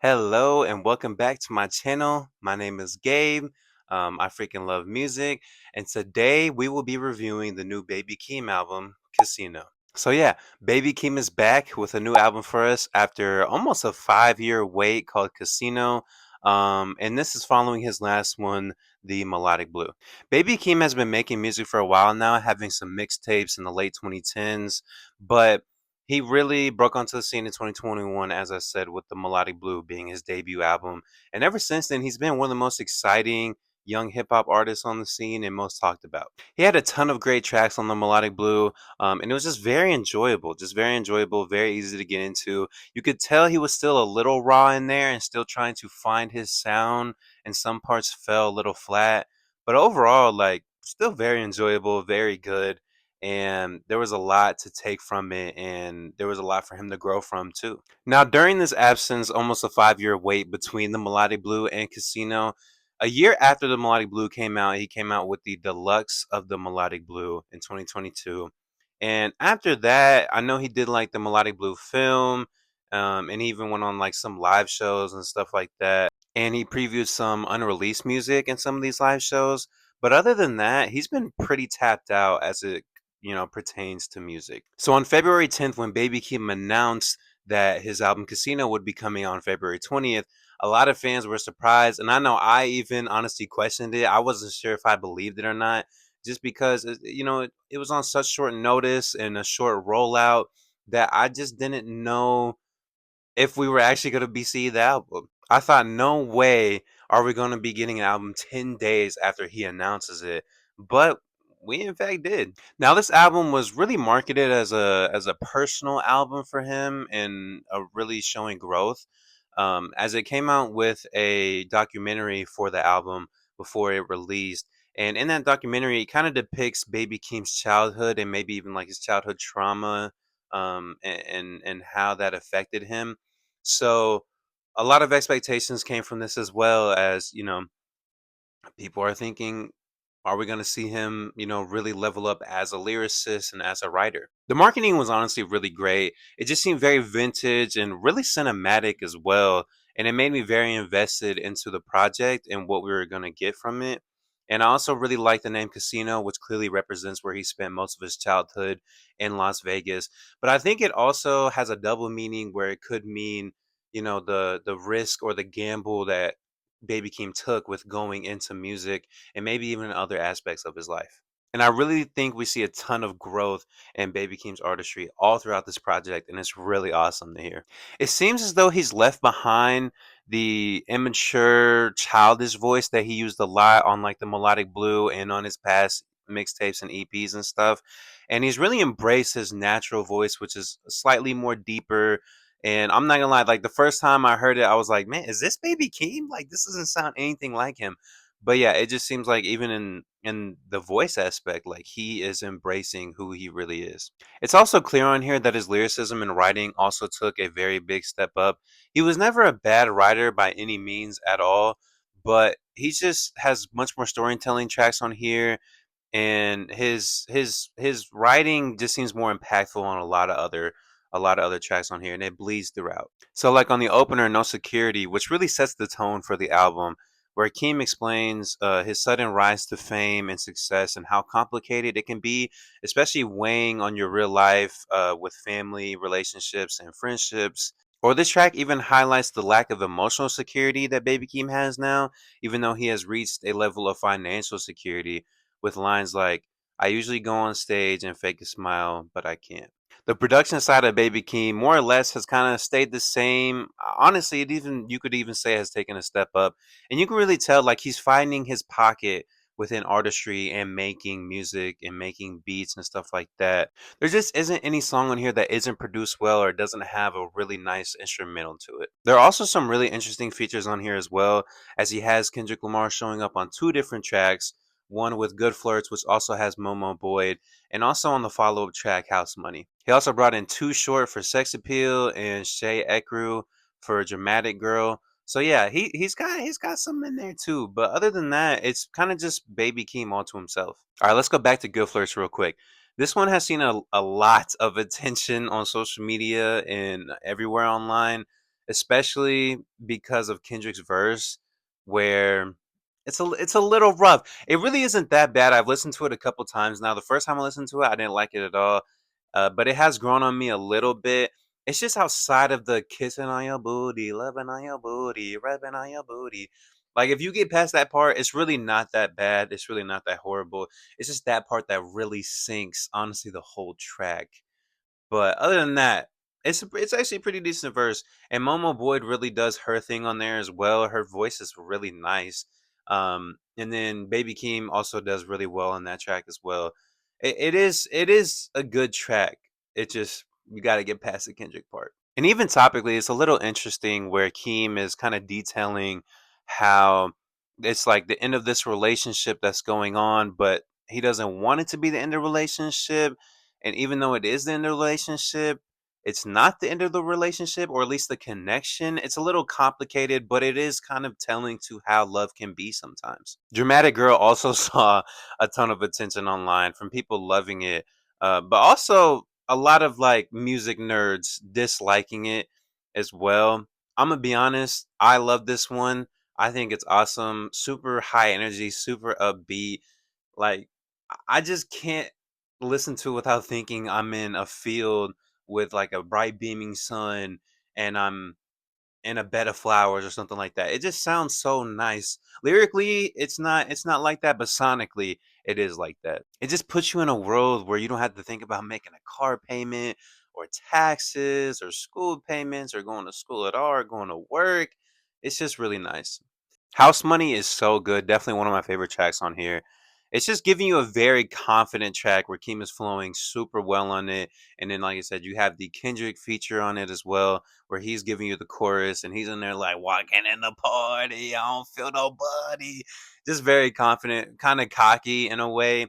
Hello and welcome back to my channel. My name is Gabe. I freaking love music, and today we will be reviewing the new Baby Keem album, Casino. So yeah, Baby Keem is back with a new album for us after almost a 5-year wait called Casino. And this is following his last one, The Melodic Blue. Baby Keem has been making music for a while now, having some mixtapes in the late 2010s, but he really broke onto the scene in 2021, as I said, with the Melodic Blue being his debut album. And ever since then, he's been one of the most exciting young hip hop artists on the scene and most talked about. He had a ton of great tracks on the Melodic Blue, and it was just very enjoyable, very easy to get into. You could tell he was still a little raw in there and still trying to find his sound, and some parts fell a little flat. But overall, like, still very enjoyable, very good, and there was a lot to take from it, and there was a lot for him to grow from too. Now, during this absence, almost a 5-year wait between the Melodic Blue and Casino, a year after the Melodic Blue came out, he came out with the deluxe of the Melodic Blue in 2022. And after that, I know he did like the Melodic Blue film, and he even went on like some live shows and stuff like that. And he previewed some unreleased music in some of these live shows. But other than that, he's been pretty tapped out as it pertains to music. So on February 10th, when Baby Keem announced that his album Casino would be coming out on February 20th, a lot of fans were surprised. And I know I even honestly questioned it. I wasn't sure if I believed it or not, just because, it was on such short notice and a short rollout that I just didn't know if we were actually going to be seeing the album. I thought, no way are we going to be getting an album 10 days after he announces it. But we in fact did. Now this album was really marketed as a personal album for him and a really showing growth. As it came out with a documentary for the album before it released. And in that documentary, it kind of depicts Baby Keem's childhood and maybe even like his childhood trauma, and how that affected him. So a lot of expectations came from this, as well as, people are thinking, are we going to see him, really level up as a lyricist and as a writer? The marketing was honestly really great. It just seemed very vintage and really cinematic as well. And it made me very invested into the project and what we were going to get from it. And I also really like the name Casino, which clearly represents where he spent most of his childhood in Las Vegas. But I think it also has a double meaning where it could mean, the risk or the gamble that Baby Keem took with going into music and maybe even in other aspects of his life. And I really think we see a ton of growth in Baby Keem's artistry all throughout this project, and it's really awesome to hear. It seems as though he's left behind the immature, childish voice that he used a lot on like the Melodic Blue and on his past mixtapes and EPs and stuff. And he's really embraced his natural voice, which is slightly more deeper. And I'm not gonna lie, like the first time I heard it, I was like, man, is this Baby Keem? Like this doesn't sound anything like him. But yeah, it just seems like even in the voice aspect, like he is embracing who he really is. It's also clear on here that his lyricism and writing also took a very big step up. He was never a bad writer by any means at all, but he just has much more storytelling tracks on here, and his writing just seems more impactful on a lot of other tracks on here, and it bleeds throughout. So like on the opener, No Security, which really sets the tone for the album, where Keem explains his sudden rise to fame and success and how complicated it can be, especially weighing on your real life, with family relationships and friendships. Or this track even highlights the lack of emotional security that Baby Keem has now, even though he has reached a level of financial security, with lines like, I usually go on stage and fake a smile, but I can't. The production side of Baby Keem more or less has kind of stayed the same. Honestly, it even you could even say has taken a step up. And you can really tell like he's finding his pocket within artistry and making music and making beats and stuff like that. There just isn't any song on here that isn't produced well or doesn't have a really nice instrumental to it. There are also some really interesting features on here as well, as he has Kendrick Lamar showing up on two different tracks, one with Good Flirts, which also has Momo Boyd, and also on the follow-up track House Money. He also brought in Too Short for Sex Appeal and Shay Ekru for Dramatic Girl. So yeah, he's got something in there too. But other than that, it's kind of just Baby Keem all to himself. All right, let's go back to Good Flirts real quick. This one has seen a lot of attention on social media and everywhere online. especially because of Kendrick's verse, where it's a little rough. It really isn't that bad. I've listened to it a couple times now. The first time I listened to it, I didn't like it at all, but it has grown on me a little bit. It's just outside of the kissing on your booty, loving on your booty, rubbing on your booty. Like if you get past that part, it's really not that bad. It's really not that horrible. It's just that part that really sinks, honestly, the whole track. But other than that, it's actually a pretty decent verse. And Momo Boyd really does her thing on there as well. Her voice is really nice. And then Baby Keem also does really well on that track as well. It is a good track. It just you got to get past the Kendrick part. And even topically, it's a little interesting where Keem is kind of detailing how it's like the end of this relationship that's going on, but he doesn't want it to be the end of the relationship. And even though it is the end of the relationship, it's not the end of the relationship, or at least the connection. It's a little complicated, but it is kind of telling to how love can be sometimes. Dramatic Girl also saw a ton of attention online from people loving it, but also a lot of like music nerds disliking it as well. I'm gonna be honest, I love this one. I think it's awesome, super high energy, super upbeat. Like I just can't listen to it without thinking I'm in a field with like a bright beaming sun and I'm in a bed of flowers or something like that. It just sounds so nice. Lyrically, it's not like that, but sonically it is like that. It just puts you in a world where you don't have to think about making a car payment or taxes or school payments or going to school at all or going to work. It's just really nice. House Money is so good. Definitely one of my favorite tracks on here. It's just giving you a very confident track where Keem is flowing super well on it. And then, like I said, you have the Kendrick feature on it as well, where he's giving you the chorus and he's in there like walking in the party. I don't feel nobody. Just very confident, kind of cocky in a way.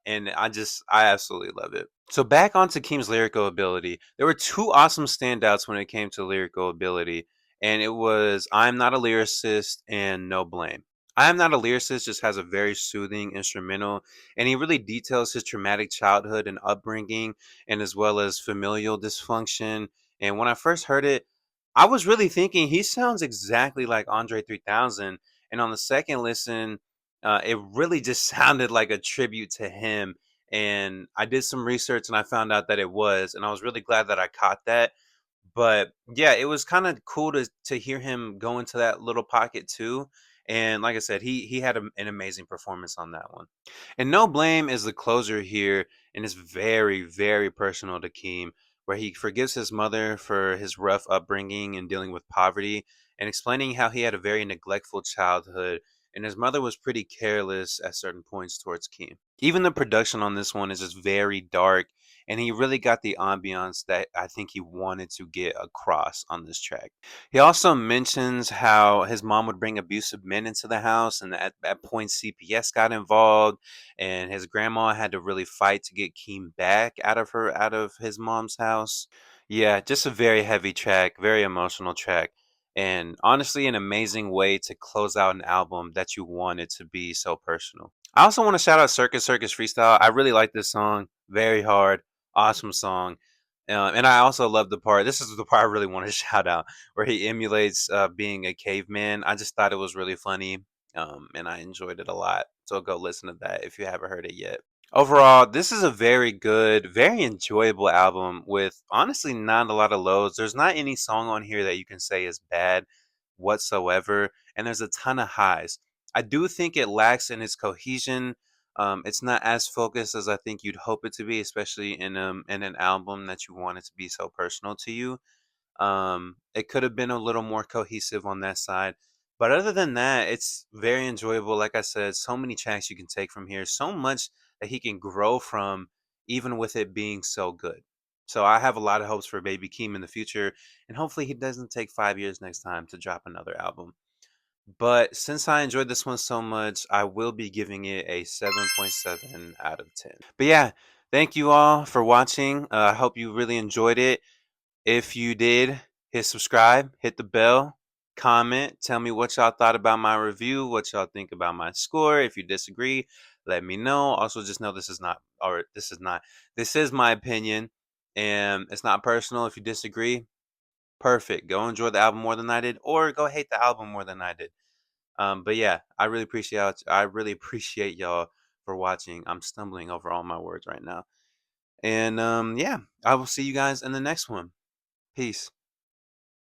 And I absolutely love it. So back onto Keem's lyrical ability. There were two awesome standouts when it came to lyrical ability, and it was I'm Not a Lyricist and No Blame. I Am Not a Lyricist just has a very soothing instrumental, and he really details his traumatic childhood and upbringing, and as well as familial dysfunction. And when I first heard it, I was really thinking he sounds exactly like Andre 3000. And on the second listen, it really just sounded like a tribute to him. And I did some research and I found out that it was, and I was really glad that I caught that. But yeah, it was kind of cool to hear him go into that little pocket too. And like I said, he had an amazing performance on that one. And No Blame is the closer here, and it's very, very personal to Keem, where he forgives his mother for his rough upbringing and dealing with poverty, and explaining how he had a very neglectful childhood, and his mother was pretty careless at certain points towards Keem. Even the production on this one is just very dark, and he really got the ambiance that I think he wanted to get across on this track. He also mentions how his mom would bring abusive men into the house, and at points CPS got involved, and his grandma had to really fight to get Keem back out of his mom's house. Yeah, just a very heavy track, very emotional track. And honestly, an amazing way to close out an album that you wanted to be so personal. I also want to shout out Circus Circus Freestyle. I really like this song. Very hard. Awesome song. And I also love the part. This is the part I really want to shout out, where he emulates being a caveman. I just thought it was really funny, and I enjoyed it a lot. So go listen to that if you haven't heard it yet. Overall, this is a very good, very enjoyable album with honestly not a lot of lows. There's not any song on here that you can say is bad whatsoever, and there's a ton of highs. I do think it lacks in its cohesion. It's not as focused as I think you'd hope it to be, especially in an album that you want it to be so personal to you. It could have been a little more cohesive on that side. But other than that, it's very enjoyable. Like I said, so many tracks you can take from here, so much that he can grow from, even with it being so good. So I have a lot of hopes for Baby Keem in the future, and hopefully he doesn't take 5 years next time to drop another album. But since I enjoyed this one so much, I will be giving it a 7.7 out of 10. But yeah, thank you all for watching. I hope you really enjoyed it. If you did, hit subscribe, hit the bell, comment, tell me what y'all thought about my review, what y'all think about my score. If you disagree, let me know. Also, just know this is my opinion, and it's not personal. If you disagree, perfect. Go enjoy the album more than I did, or go hate the album more than I did. But yeah, I really appreciate y'all for watching. I'm stumbling over all my words right now. And yeah, I will see you guys in the next one. Peace.